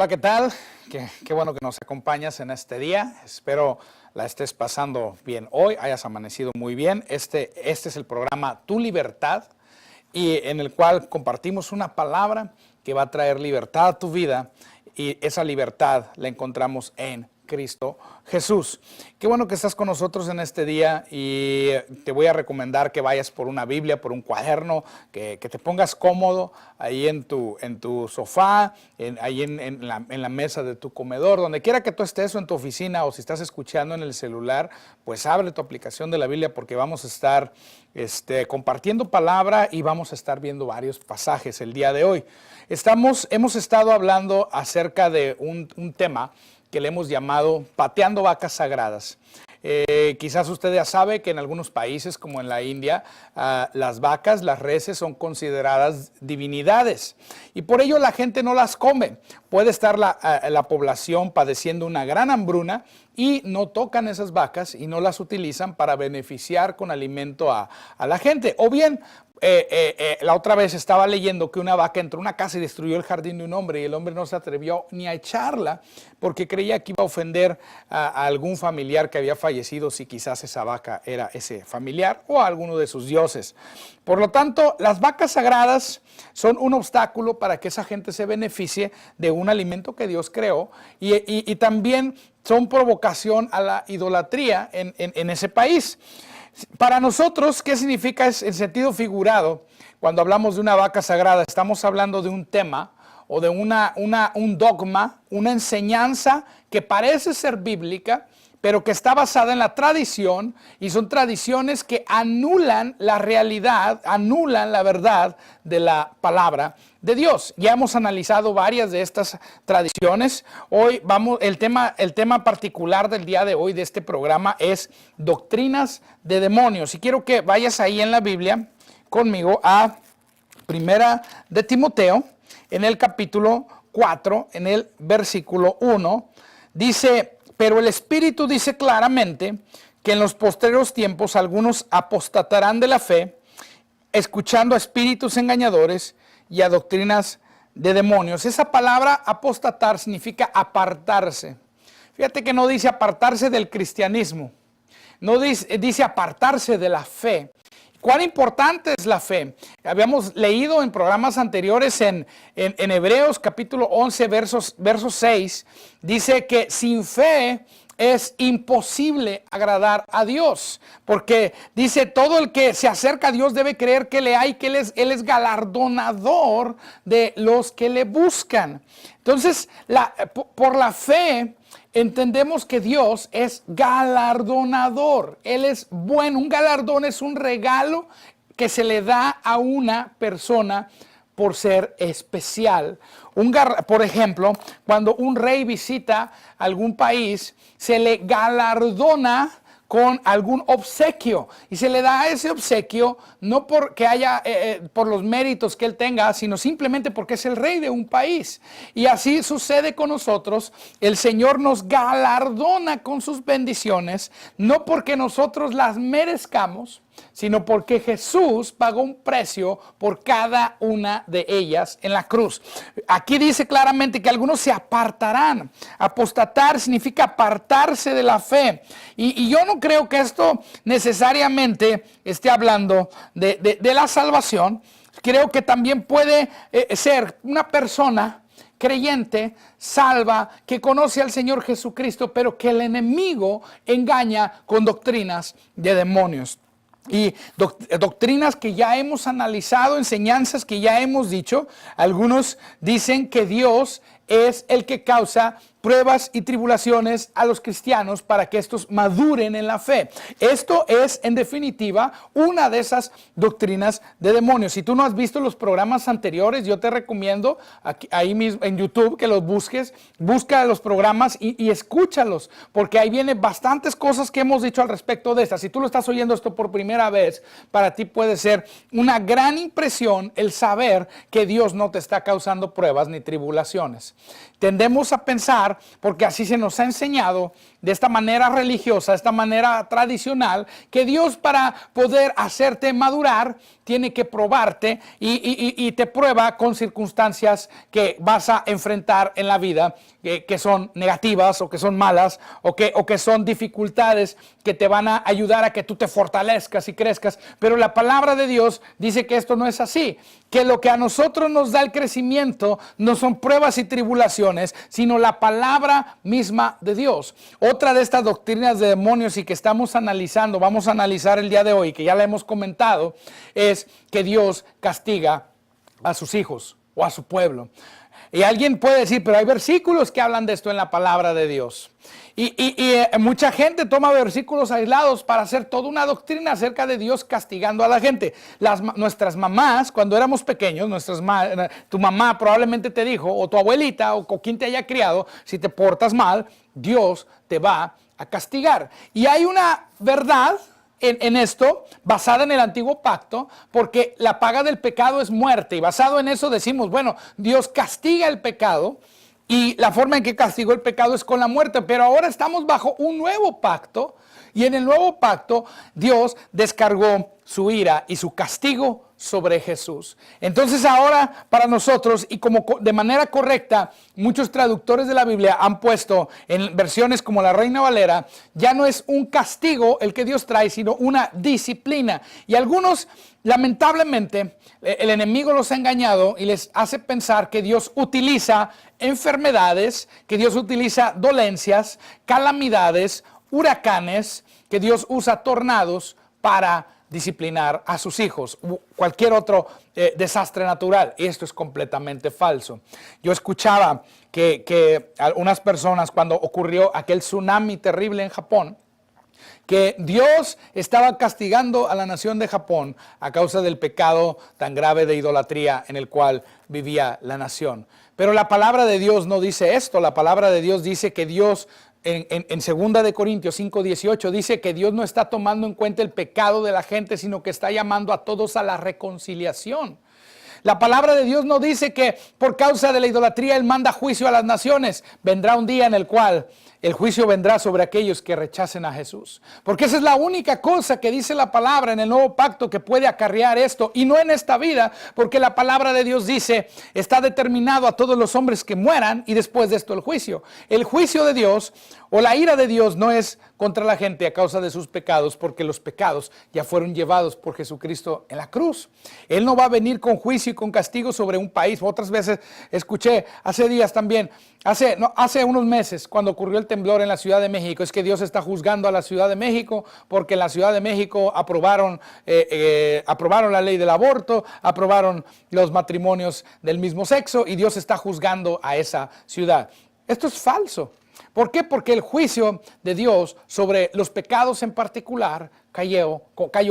Hola, ¿qué tal? Qué bueno que nos acompañas en este día. Espero la estés pasando bien hoy, hayas amanecido muy bien. Este es el programa Tu Libertad, y en el cual compartimos una palabra que va a traer libertad a tu vida, y esa libertad la encontramos en Cristo Jesús. Qué bueno que estás con nosotros en este día, y te voy a recomendar que vayas por una Biblia, por un cuaderno, que te pongas cómodo ahí en tu sofá, ahí en la mesa de tu comedor, donde quiera que tú estés, o en tu oficina, o si estás escuchando en el celular, pues abre tu aplicación de la Biblia, porque vamos a estar compartiendo palabra y vamos a estar viendo varios pasajes el día de hoy. Hemos estado hablando acerca de un tema que le hemos llamado Pateando Vacas Sagradas. Quizás usted ya sabe que en algunos países, como en la India, las vacas, las reses, son consideradas divinidades, y por ello la gente no las come. Puede estar la población padeciendo una gran hambruna y no tocan esas vacas y no las utilizan para beneficiar con alimento a la gente. O bien, la otra vez estaba leyendo que una vaca entró a una casa y destruyó el jardín de un hombre, y el hombre no se atrevió ni a echarla porque creía que iba a ofender a algún familiar que había fallecido, si quizás esa vaca era ese familiar o a alguno de sus dioses. Por lo tanto, las vacas sagradas son un obstáculo para que esa gente se beneficie de un alimento que Dios creó, y también son provocación a la idolatría en ese país. Para nosotros, ¿qué significa en sentido figurado? Cuando hablamos de una vaca sagrada, estamos hablando de un tema o de un dogma, una enseñanza que parece ser bíblica, pero que está basada en la tradición, y son tradiciones que anulan la realidad, anulan la verdad de la palabra de Dios. Ya hemos analizado varias de estas tradiciones. Hoy el tema particular del día de hoy de este programa es doctrinas de demonios. Y quiero que vayas ahí en la Biblia conmigo a Primera de Timoteo, en el capítulo 4, en el versículo 1, dice: pero el Espíritu dice claramente que en los postreros tiempos algunos apostatarán de la fe, escuchando a espíritus engañadores y a doctrinas de demonios. Esa palabra apostatar significa apartarse. Fíjate que no dice apartarse del cristianismo, no dice apartarse de la fe. ¿Cuán importante es la fe? Habíamos leído en programas anteriores en Hebreos capítulo 11, verso 6, dice que sin fe es imposible agradar a Dios, porque dice: todo el que se acerca a Dios debe creer que le hay, que Él es galardonador de los que le buscan. Entonces, por la fe entendemos que Dios es galardonador. Él es bueno. Un galardón es un regalo que se le da a una persona por ser especial. Por ejemplo, cuando un rey visita algún país, se le galardona con algún obsequio, y se le da ese obsequio no porque por los méritos que él tenga, sino simplemente porque es el rey de un país. Y así sucede con nosotros. El Señor nos galardona con sus bendiciones, no porque nosotros las merezcamos, sino porque Jesús pagó un precio por cada una de ellas en la cruz. Aquí dice claramente que algunos se apartarán. Apostatar significa apartarse de la fe. Y yo no creo que esto necesariamente esté hablando de la salvación. Creo que también puede ser una persona creyente, salva, que conoce al Señor Jesucristo, pero que el enemigo engaña con doctrinas de demonios. Y doctrinas que ya hemos analizado, enseñanzas que ya hemos dicho. Algunos dicen que Dios es el que causa pruebas y tribulaciones a los cristianos para que estos maduren en la fe. Esto es, en definitiva, una de esas doctrinas de demonios. Si tú no has visto los programas anteriores, yo te recomiendo ahí mismo en YouTube que los busques, busca los programas y escúchalos, porque ahí vienen bastantes cosas que hemos dicho al respecto de estas. Si tú lo estás oyendo esto por primera vez, para ti puede ser una gran impresión el saber que Dios no te está causando pruebas ni tribulaciones. Tendemos a pensar pensar, porque así se nos ha enseñado de esta manera religiosa, de esta manera tradicional, que Dios, para poder hacerte madurar, tiene que probarte y te prueba con circunstancias que vas a enfrentar en la vida, que son negativas o que son malas o que son dificultades que te van a ayudar a que tú te fortalezcas y crezcas. Pero la palabra de Dios dice que esto no es así, que lo que a nosotros nos da el crecimiento no son pruebas y tribulaciones, sino la palabra misma de Dios. Otra de estas doctrinas de demonios y que estamos analizando, vamos a analizar el día de hoy, que ya la hemos comentado, es que Dios castiga a sus hijos o a su pueblo. Y alguien puede decir, pero hay versículos que hablan de esto en la palabra de Dios. Y mucha gente toma versículos aislados para hacer toda una doctrina acerca de Dios castigando a la gente. Nuestras mamás, cuando éramos pequeños, tu mamá probablemente te dijo, o tu abuelita, o quien te haya criado, si te portas mal, Dios te va a castigar. Y hay una verdad en esto, basada en el antiguo pacto, porque la paga del pecado es muerte, y basado en eso decimos, bueno, Dios castiga el pecado, y la forma en que castigó el pecado es con la muerte, pero ahora estamos bajo un nuevo pacto, y en el nuevo pacto Dios descargó su ira y su castigo sobre Jesús. Entonces ahora para nosotros, y como de manera correcta, muchos traductores de la Biblia han puesto en versiones como la Reina Valera, ya no es un castigo el que Dios trae, sino una disciplina. Y algunos, lamentablemente, el enemigo los ha engañado y les hace pensar que Dios utiliza enfermedades, que Dios utiliza dolencias, calamidades, huracanes, que Dios usa tornados para disciplinar a sus hijos, cualquier otro desastre natural. Y esto es completamente falso. Yo escuchaba que algunas personas, cuando ocurrió aquel tsunami terrible en Japón, que Dios estaba castigando a la nación de Japón a causa del pecado tan grave de idolatría en el cual vivía la nación. Pero la palabra de Dios no dice esto. La palabra de Dios dice que Dios, en 2 de Corintios 5:18, dice que Dios no está tomando en cuenta el pecado de la gente, sino que está llamando a todos a la reconciliación. La palabra de Dios no dice que por causa de la idolatría Él manda juicio a las naciones. Vendrá un día en el cual el juicio vendrá sobre aquellos que rechacen a Jesús. Porque esa es la única cosa que dice la palabra en el nuevo pacto que puede acarrear esto. Y no en esta vida, porque la palabra de Dios dice, está determinado a todos los hombres que mueran y después de esto el juicio. El juicio de Dios o la ira de Dios no es contra la gente a causa de sus pecados, porque los pecados ya fueron llevados por Jesucristo en la cruz. Él no va a venir con juicio y con castigo sobre un país. Otras veces escuché, hace días también, hace unos meses, cuando ocurrió el temblor en la Ciudad de México, es que Dios está juzgando a la Ciudad de México, porque en la Ciudad de México aprobaron la ley del aborto, aprobaron los matrimonios del mismo sexo, y Dios está juzgando a esa ciudad. Esto es falso. ¿Por qué? Porque el juicio de Dios sobre los pecados en particular cayó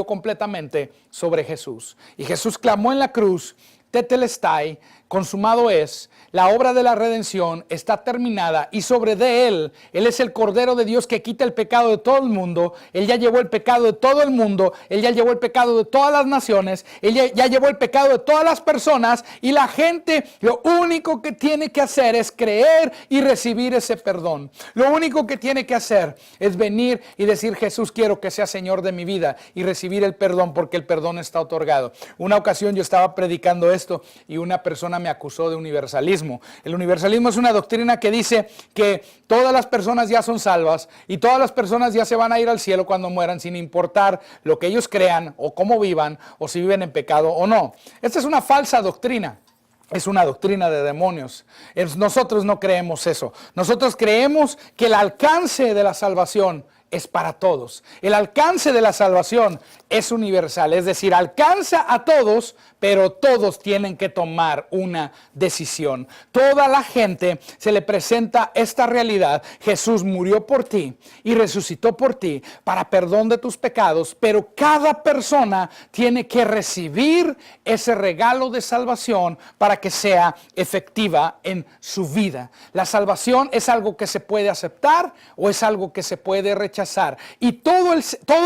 completamente sobre Jesús. Y Jesús clamó en la cruz, tetelestai, consumado es, la obra de la redención está terminada, y sobre de Él es el Cordero de Dios que quita el pecado de todo el mundo. Él ya llevó el pecado de todo el mundo, Él ya llevó el pecado de todas las naciones, Él ya llevó el pecado de todas las personas, y la gente lo único que tiene que hacer es creer y recibir ese perdón. Lo único que tiene que hacer es venir y decir, Jesús, quiero que sea Señor de mi vida, y recibir el perdón, porque el perdón está otorgado. Una ocasión yo estaba predicando esto y una persona me acusó de universalismo. El universalismo es una doctrina que dice que todas las personas ya son salvas y todas las personas ya se van a ir al cielo cuando mueran, sin importar lo que ellos crean o cómo vivan o si viven en pecado o no. Esta es una falsa doctrina. Es una doctrina de demonios. Nosotros no creemos eso. Nosotros creemos que el alcance de la salvación es para todos. El alcance de la salvación es universal, es decir, alcanza a todos, pero todos tienen que tomar una decisión. Toda la gente se le presenta esta realidad. Jesús murió por ti y resucitó por ti para perdón de tus pecados, pero cada persona tiene que recibir ese regalo de salvación para que sea efectiva en su vida. La salvación es algo que se puede aceptar o es algo que se puede rechazar. rechazar. Y todo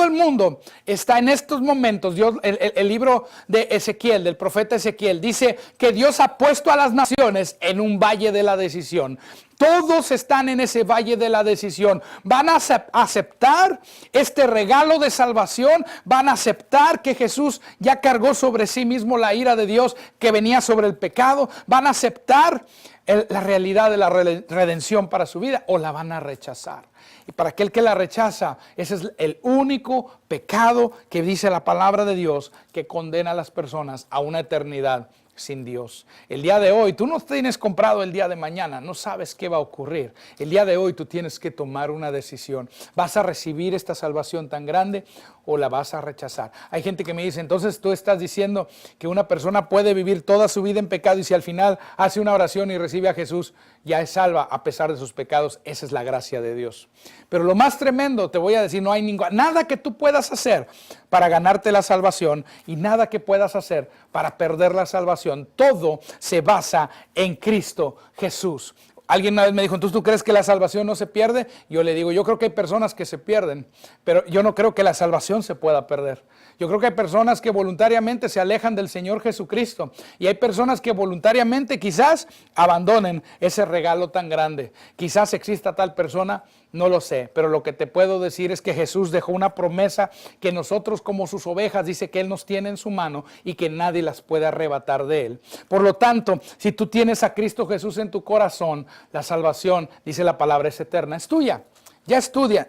el mundo está en estos momentos. Dios, el libro de Ezequiel, del profeta Ezequiel, dice que Dios ha puesto a las naciones en un valle de la decisión. Todos están en ese valle de la decisión. Van a aceptar este regalo de salvación. Van a aceptar que Jesús ya cargó sobre sí mismo la ira de Dios que venía sobre el pecado. Van a aceptar la realidad de la redención para su vida, o la van a rechazar. Y para aquel que la rechaza, ese es el único pecado que dice la palabra de Dios que condena a las personas a una eternidad sin Dios. El día de hoy, tú no tienes comprado el día de mañana, no sabes qué va a ocurrir. El día de hoy tú tienes que tomar una decisión. ¿Vas a recibir esta salvación tan grande o la vas a rechazar? Hay gente que me dice, entonces tú estás diciendo que una persona puede vivir toda su vida en pecado y si al final hace una oración y recibe a Jesús, ya es salva a pesar de sus pecados. Esa es la gracia de Dios. Pero lo más tremendo, te voy a decir, no hay nada que tú puedas hacer para ganarte la salvación y nada que puedas hacer para perder la salvación. Todo se basa en Cristo Jesús. Alguien una vez me dijo, entonces ¿tú crees que la salvación no se pierde? Yo le digo, yo creo que hay personas que se pierden, pero yo no creo que la salvación se pueda perder. Yo creo que hay personas que voluntariamente se alejan del Señor Jesucristo y hay personas que voluntariamente quizás abandonen ese regalo tan grande. Quizás exista tal persona, no lo sé, pero lo que te puedo decir es que Jesús dejó una promesa que nosotros como sus ovejas, dice que Él nos tiene en su mano y que nadie las puede arrebatar de Él. Por lo tanto, si tú tienes a Cristo Jesús en tu corazón, la salvación, dice la palabra, es eterna, es tuya. Ya es tuya,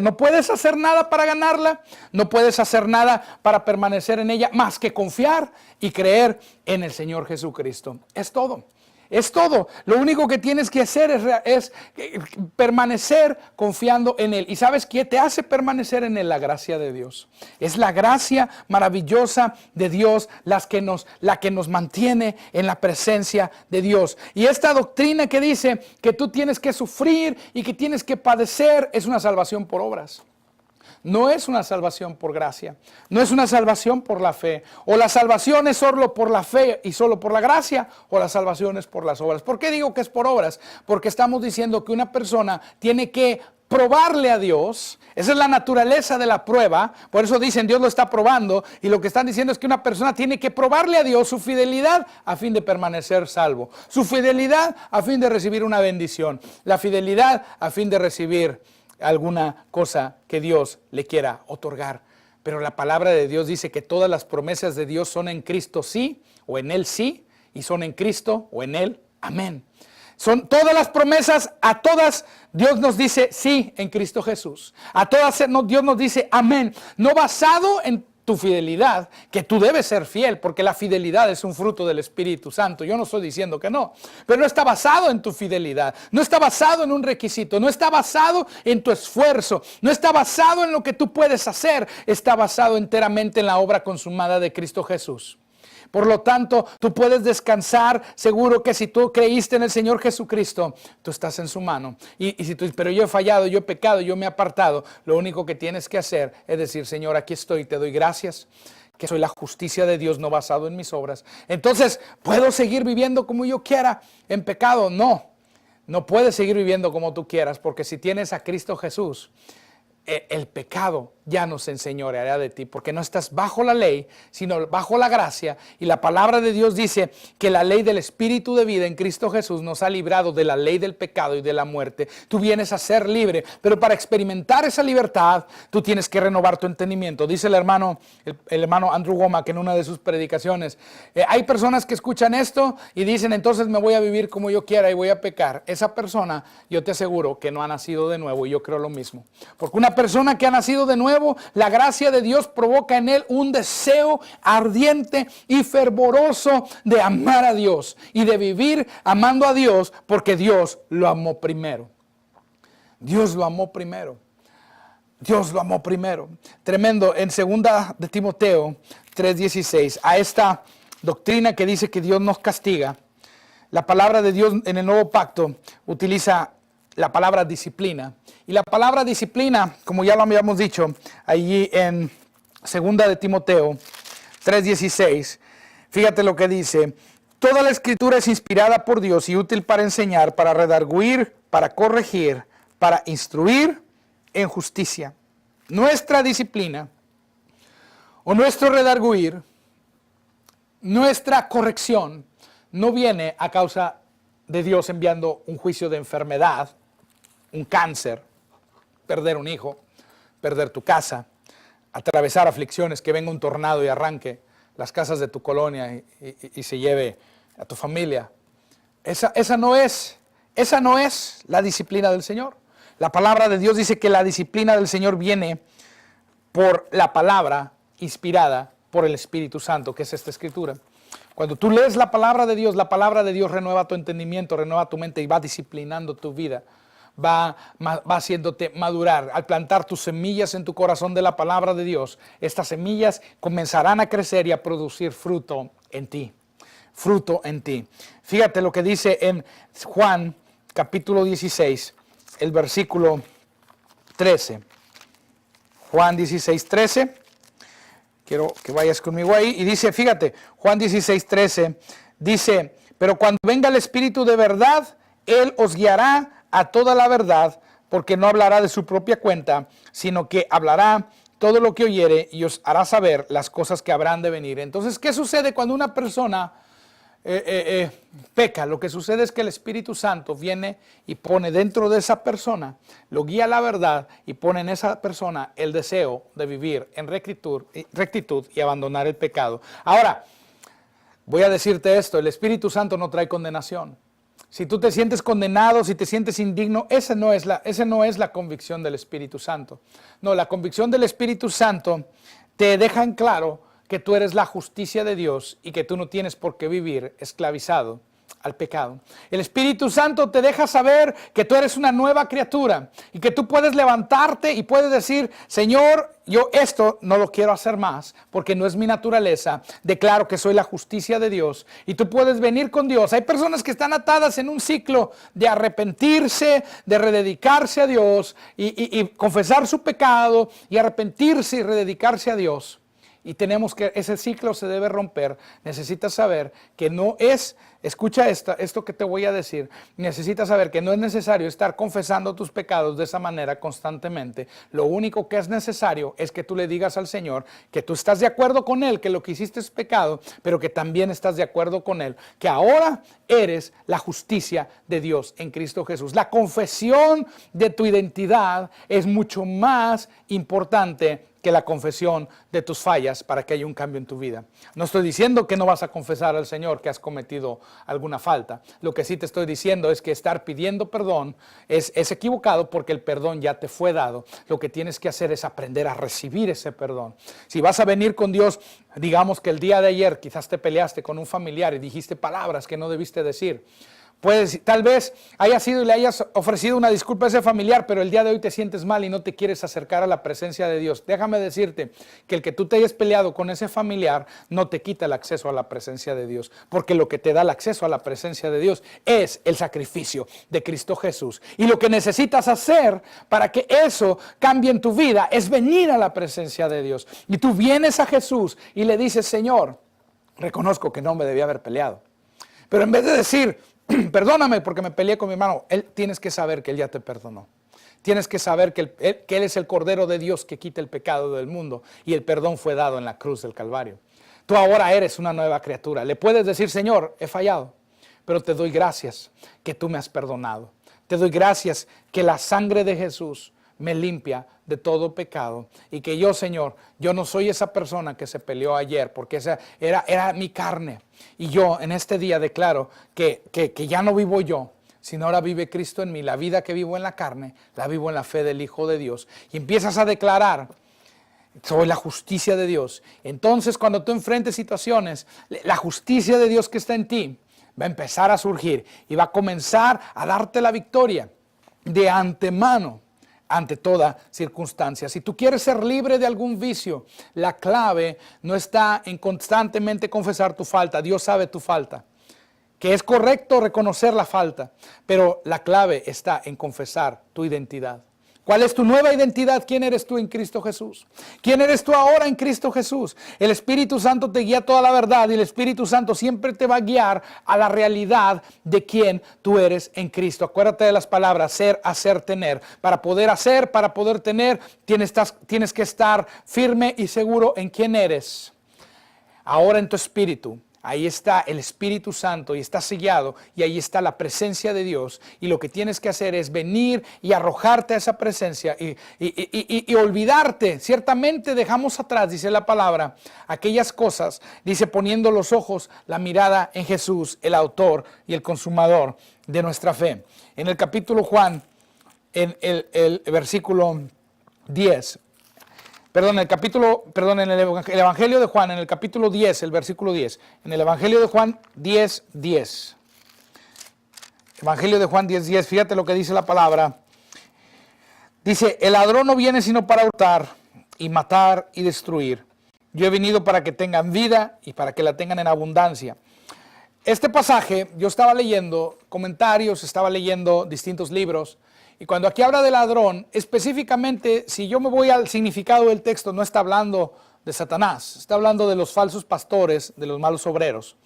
no puedes hacer nada para ganarla, no puedes hacer nada para permanecer en ella, más que confiar y creer en el Señor Jesucristo. Es todo. Es todo. Lo único que tienes que hacer es permanecer confiando en Él. ¿Y sabes qué te hace permanecer en Él? La gracia de Dios. Es la gracia maravillosa de Dios la que nos mantiene en la presencia de Dios. Y esta doctrina que dice que tú tienes que sufrir y que tienes que padecer es una salvación por obras. No es una salvación por gracia, no es una salvación por la fe. O la salvación es solo por la fe y solo por la gracia, o la salvación es por las obras. ¿Por qué digo que es por obras? Porque estamos diciendo que una persona tiene que probarle a Dios. Esa es la naturaleza de la prueba. Por eso dicen Dios lo está probando. Y lo que están diciendo es que una persona tiene que probarle a Dios su fidelidad a fin de permanecer salvo. Su fidelidad a fin de recibir una bendición. La fidelidad a fin de recibir alguna cosa que Dios le quiera otorgar. Pero la palabra de Dios dice que todas las promesas de Dios son en Cristo sí, o en Él sí, y son en Cristo o en Él amén. Son todas las promesas, a todas Dios nos dice sí en Cristo Jesús. A todas Dios nos dice amén. No basado en tu fidelidad, que tú debes ser fiel, porque la fidelidad es un fruto del Espíritu Santo. Yo no estoy diciendo que no, pero no está basado en tu fidelidad, no está basado en un requisito, no está basado en tu esfuerzo, no está basado en lo que tú puedes hacer, está basado enteramente en la obra consumada de Cristo Jesús. Por lo tanto, tú puedes descansar seguro que si tú creíste en el Señor Jesucristo, tú estás en su mano. Y si tú dices, pero yo he fallado, yo he pecado, yo me he apartado, lo único que tienes que hacer es decir, Señor, aquí estoy, te doy gracias, que soy la justicia de Dios, no basado en mis obras. Entonces, ¿puedo seguir viviendo como yo quiera en pecado? No, no puedes seguir viviendo como tú quieras, porque si tienes a Cristo Jesús, el pecado ya no se enseñoreará de ti, porque no estás bajo la ley, sino bajo la gracia. Y la palabra de Dios dice que la ley del Espíritu de vida en Cristo Jesús nos ha librado de la ley del pecado y de la muerte. Tú vienes a ser libre, pero para experimentar esa libertad, tú tienes que renovar tu entendimiento. Dice el hermano Andrew Wommack en una de sus predicaciones, hay personas que escuchan esto y dicen, entonces me voy a vivir como yo quiera y voy a pecar. Esa persona, yo te aseguro que no ha nacido de nuevo, y yo creo lo mismo. Porque una persona que ha nacido de nuevo, la gracia de Dios provoca en él un deseo ardiente y fervoroso de amar a Dios y de vivir amando a Dios, porque Dios lo amó primero. Dios lo amó primero. Dios lo amó primero. Tremendo. En 2 de Timoteo 3:16, a esta doctrina que dice que Dios nos castiga, la palabra de Dios en el Nuevo Pacto utiliza la palabra disciplina. Y la palabra disciplina, como ya lo habíamos dicho, allí en 2 de Timoteo 3:16, fíjate lo que dice: toda la escritura es inspirada por Dios y útil para enseñar, para redarguir, para corregir, para instruir en justicia. Nuestra disciplina o nuestro redarguir, nuestra corrección, no viene a causa de Dios enviando un juicio de enfermedad, un cáncer, perder un hijo, perder tu casa, atravesar aflicciones, que venga un tornado y arranque las casas de tu colonia y se lleve a tu familia. Esa no es la disciplina del Señor. La palabra de Dios dice que la disciplina del Señor viene por la palabra inspirada por el Espíritu Santo, que es esta escritura. Cuando tú lees la palabra de Dios renueva tu entendimiento, renueva tu mente y va disciplinando tu vida. Va haciéndote madurar. Al plantar tus semillas en tu corazón de la palabra de Dios, estas semillas comenzarán a crecer y a producir fruto en ti. Fruto en ti. Fíjate lo que dice en Juan capítulo 16, el versículo 13. Juan 16, 13. Quiero que vayas conmigo ahí. Y dice, fíjate, Juan 16, 13, dice, pero cuando venga el Espíritu de verdad, Él os guiará a toda la verdad, porque no hablará de su propia cuenta, sino que hablará todo lo que oyere y os hará saber las cosas que habrán de venir. Entonces, ¿qué sucede cuando una persona peca? Lo que sucede es que el Espíritu Santo viene y pone dentro de esa persona, lo guía a la verdad y pone en esa persona el deseo de vivir en rectitud y abandonar el pecado. Ahora, voy a decirte esto, el Espíritu Santo no trae condenación. Si tú te sientes condenado, si te sientes indigno, esa no es la convicción del Espíritu Santo. No, la convicción del Espíritu Santo te deja en claro que tú eres la justicia de Dios y que tú no tienes por qué vivir esclavizado al pecado. El Espíritu Santo te deja saber que tú eres una nueva criatura y que tú puedes levantarte y puedes decir, Señor, yo esto no lo quiero hacer más porque no es mi naturaleza. Declaro que soy la justicia de Dios y tú puedes venir con Dios. Hay personas que están atadas en un ciclo de arrepentirse, de rededicarse a Dios y confesar su pecado y arrepentirse y rededicarse a Dios. Y tenemos que, ese ciclo se debe romper. Necesitas saber que no es, escucha esto que te voy a decir, necesitas saber que no es necesario estar confesando tus pecados de esa manera constantemente. Lo único que es necesario es que tú le digas al Señor que tú estás de acuerdo con Él, que lo que hiciste es pecado, pero que también estás de acuerdo con Él, que ahora eres la justicia de Dios en Cristo Jesús. La confesión de tu identidad es mucho más importante que la confesión de tus fallas para que haya un cambio en tu vida. No estoy diciendo que no vas a confesar al Señor que has cometido alguna falta. Lo que sí te estoy diciendo es que estar pidiendo perdón es equivocado porque el perdón ya te fue dado. Lo que tienes que hacer es aprender a recibir ese perdón. Si vas a venir con Dios, digamos que el día de ayer quizás te peleaste con un familiar y dijiste palabras que no debiste decir. Tal vez hayas sido y le hayas ofrecido una disculpa a ese familiar, pero el día de hoy te sientes mal y no te quieres acercar a la presencia de Dios. Déjame decirte que el que tú te hayas peleado con ese familiar no te quita el acceso a la presencia de Dios, porque lo que te da el acceso a la presencia de Dios es el sacrificio de Cristo Jesús. Y lo que necesitas hacer para que eso cambie en tu vida es venir a la presencia de Dios. Y tú vienes a Jesús y le dices, Señor, reconozco que no me debía haber peleado. Pero en vez de decir, perdóname porque me peleé con mi hermano, tienes que saber que Él ya te perdonó. Tienes que saber que Él es el Cordero de Dios que quita el pecado del mundo y el perdón fue dado en la cruz del Calvario. Tú ahora eres una nueva criatura. Le puedes decir, Señor, he fallado, pero te doy gracias que tú me has perdonado. Te doy gracias que la sangre de Jesús me limpia de todo pecado y que yo, Señor, yo no soy esa persona que se peleó ayer porque esa era mi carne y yo en este día declaro que ya no vivo yo, sino ahora vive Cristo en mí. La vida que vivo en la carne, la vivo en la fe del Hijo de Dios y empiezas a declarar, soy la justicia de Dios. Entonces cuando tú enfrentes situaciones, la justicia de Dios que está en ti va a empezar a surgir y va a comenzar a darte la victoria de antemano ante toda circunstancia. Si tú quieres ser libre de algún vicio, la clave no está en constantemente confesar tu falta. Dios sabe tu falta, que es correcto reconocer la falta, pero la clave está en confesar tu identidad. ¿Cuál es tu nueva identidad? ¿Quién eres tú en Cristo Jesús? ¿Quién eres tú ahora en Cristo Jesús? El Espíritu Santo te guía toda la verdad y el Espíritu Santo siempre te va a guiar a la realidad de quién tú eres en Cristo. Acuérdate de las palabras ser, hacer, tener. Para poder hacer, para poder tener, tienes que estar firme y seguro en quién eres. Ahora en tu espíritu. Ahí está el Espíritu Santo y está sellado y ahí está la presencia de Dios. Y lo que tienes que hacer es venir y arrojarte a esa presencia y olvidarte. Ciertamente dejamos atrás, dice la palabra, aquellas cosas, dice poniendo los ojos, la mirada en Jesús, el autor y el consumador de nuestra fe. En el capítulo Juan, en el versículo 10, en el Evangelio de Juan, en el capítulo 10, el versículo 10. En el Evangelio de Juan 10, 10. Evangelio de Juan 10, 10. Fíjate lo que dice la palabra. Dice, el ladrón no viene sino para hurtar y matar y destruir. Yo he venido para que tengan vida y para que la tengan en abundancia. Este pasaje, yo estaba leyendo comentarios, estaba leyendo distintos libros. Y cuando aquí habla de ladrón, específicamente, si yo me voy al significado del texto, no está hablando de Satanás, está hablando de los falsos pastores, de los malos obreros.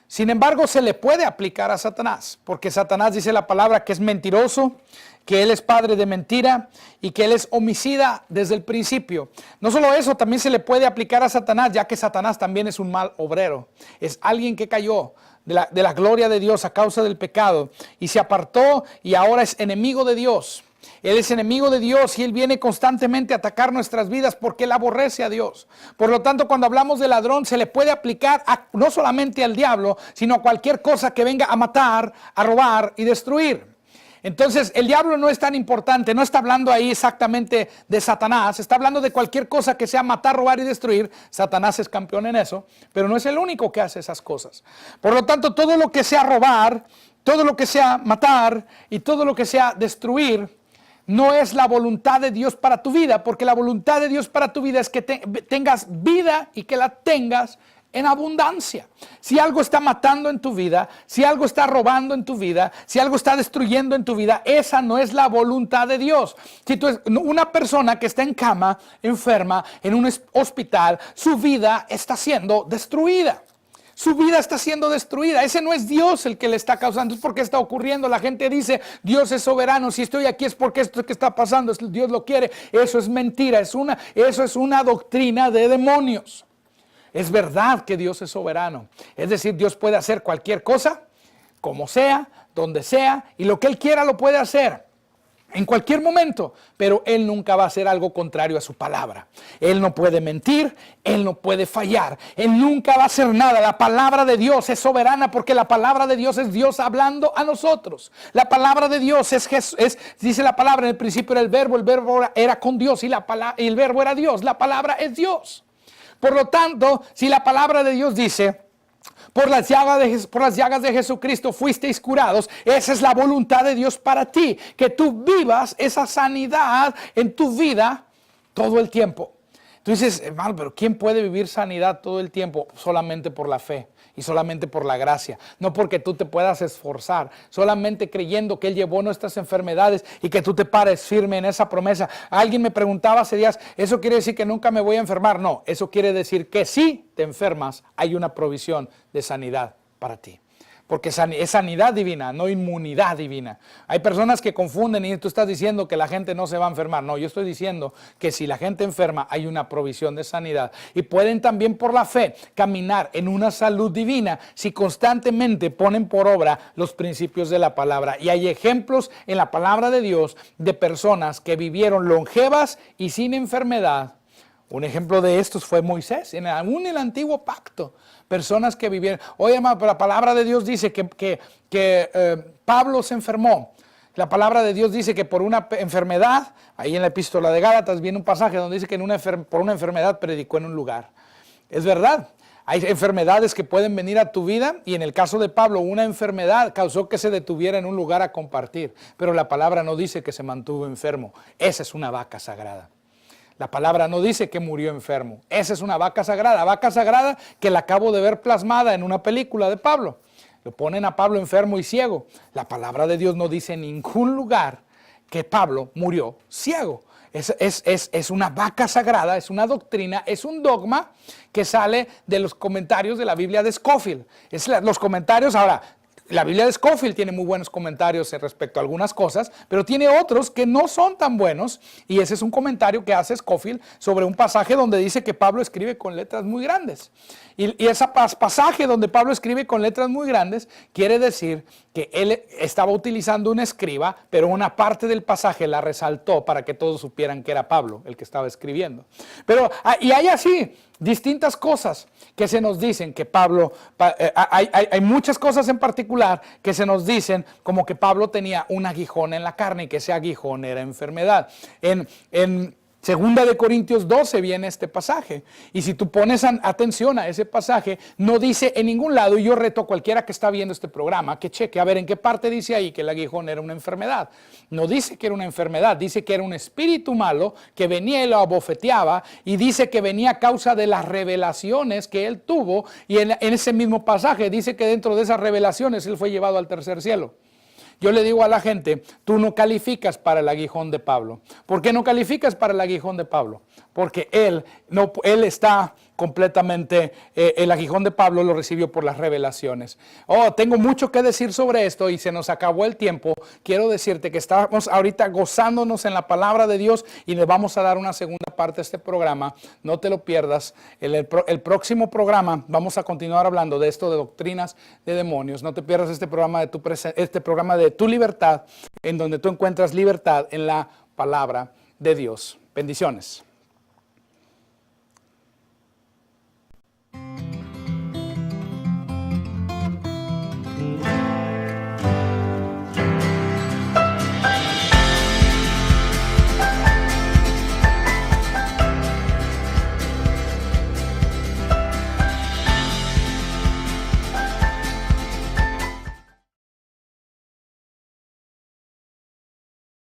Sin embargo, se le puede aplicar a Satanás, porque Satanás dice la palabra que es mentiroso, que él es padre de mentira y que él es homicida desde el principio. No solo eso, también se le puede aplicar a Satanás, ya que Satanás también es un mal obrero. Es alguien que cayó de la gloria de Dios a causa del pecado y se apartó y ahora es enemigo de Dios. Él es enemigo de Dios y él viene constantemente a atacar nuestras vidas porque él aborrece a Dios. Por lo tanto, cuando hablamos de ladrón, se le puede aplicar no solamente al diablo, sino a cualquier cosa que venga a matar, a robar y destruir. Entonces, el diablo no es tan importante, no está hablando ahí exactamente de Satanás, está hablando de cualquier cosa que sea matar, robar y destruir. Satanás es campeón en eso, pero no es el único que hace esas cosas. Por lo tanto, todo lo que sea robar, todo lo que sea matar y todo lo que sea destruir, no es la voluntad de Dios para tu vida, porque la voluntad de Dios para tu vida es que tengas vida y que la tengas en abundancia. Si algo está matando en tu vida, si algo está robando en tu vida, si algo está destruyendo en tu vida, esa no es la voluntad de Dios. Si tú eres una persona que está en cama, enferma, en un hospital, su vida está siendo destruida. Su vida está siendo destruida. Ese no es Dios el que le está causando. Es porque está ocurriendo. La gente dice, Dios es soberano. Si estoy aquí es porque esto que está pasando, Dios lo quiere. Eso es mentira. Eso es una doctrina de demonios. Es verdad que Dios es soberano. Es decir, Dios puede hacer cualquier cosa, como sea, donde sea, y lo que Él quiera lo puede hacer. En cualquier momento, pero Él nunca va a hacer algo contrario a su palabra. Él no puede mentir, Él no puede fallar, Él nunca va a hacer nada. La palabra de Dios es soberana porque la palabra de Dios es Dios hablando a nosotros. La palabra de Dios es Jesús, dice la palabra, en el principio era el verbo era con Dios y el verbo era Dios, la palabra es Dios. Por lo tanto, si la palabra de Dios dice, por las llagas de Jesucristo fuisteis curados, esa es la voluntad de Dios para ti, que tú vivas esa sanidad en tu vida todo el tiempo. Tú dices, hermano, pero ¿quién puede vivir sanidad todo el tiempo? Solamente por la fe y solamente por la gracia. No porque tú te puedas esforzar, solamente creyendo que Él llevó nuestras enfermedades y que tú te pares firme en esa promesa. Alguien me preguntaba hace días, ¿eso quiere decir que nunca me voy a enfermar? No, eso quiere decir que si te enfermas, hay una provisión de sanidad para ti. Porque es sanidad divina, no inmunidad divina. Hay personas que confunden y tú estás diciendo que la gente no se va a enfermar. No, yo estoy diciendo que si la gente enferma hay una provisión de sanidad. Y pueden también por la fe caminar en una salud divina si constantemente ponen por obra los principios de la palabra. Y hay ejemplos en la palabra de Dios de personas que vivieron longevas y sin enfermedad. Un ejemplo de estos fue Moisés, aún en el antiguo pacto. Personas que vivieron. Oye, hermano, pero la palabra de Dios dice que Pablo se enfermó. La palabra de Dios dice que por una enfermedad, ahí en la epístola de Gálatas viene un pasaje donde dice que por una enfermedad predicó en un lugar. Es verdad. Hay enfermedades que pueden venir a tu vida y en el caso de Pablo una enfermedad causó que se detuviera en un lugar a compartir. Pero la palabra no dice que se mantuvo enfermo. Esa es una vaca sagrada. La palabra no dice que murió enfermo. Esa es una vaca sagrada que la acabo de ver plasmada en una película de Pablo. Lo ponen a Pablo enfermo y ciego. La palabra de Dios no dice en ningún lugar que Pablo murió ciego. Es una vaca sagrada, es una doctrina, es un dogma que sale de los comentarios de la Biblia de Scofield. Los comentarios, ahora, la Biblia de Scofield tiene muy buenos comentarios respecto a algunas cosas, pero tiene otros que no son tan buenos, y ese es un comentario que hace Scofield sobre un pasaje donde dice que Pablo escribe con letras muy grandes. Y ese pasaje donde Pablo escribe con letras muy grandes quiere decir que él estaba utilizando un escriba, pero una parte del pasaje la resaltó para que todos supieran que era Pablo el que estaba escribiendo. Y hay así distintas cosas que se nos dicen que Pablo, hay muchas cosas en particular que se nos dicen como que Pablo tenía un aguijón en la carne y que ese aguijón era enfermedad. En Segunda de Corintios 12 viene este pasaje, y si tú pones atención a ese pasaje, no dice en ningún lado, y yo reto a cualquiera que está viendo este programa que cheque a ver en qué parte dice ahí que el aguijón era una enfermedad. No dice que era una enfermedad, dice que era un espíritu malo que venía y lo abofeteaba, y dice que venía a causa de las revelaciones que él tuvo, y en ese mismo pasaje dice que dentro de esas revelaciones él fue llevado al tercer cielo. Yo le digo a la gente, tú no calificas para el aguijón de Pablo. ¿Por qué no calificas para el aguijón de Pablo? Porque él está completamente, el aguijón de Pablo lo recibió por las revelaciones. Tengo mucho que decir sobre esto y se nos acabó el tiempo. Quiero decirte que estamos ahorita gozándonos en la palabra de Dios y le vamos a dar una segunda parte a este programa. No te lo pierdas. El próximo programa vamos a continuar hablando de esto de doctrinas de demonios. No te pierdas este programa de tu libertad, en donde tú encuentras libertad en la palabra de Dios. Bendiciones.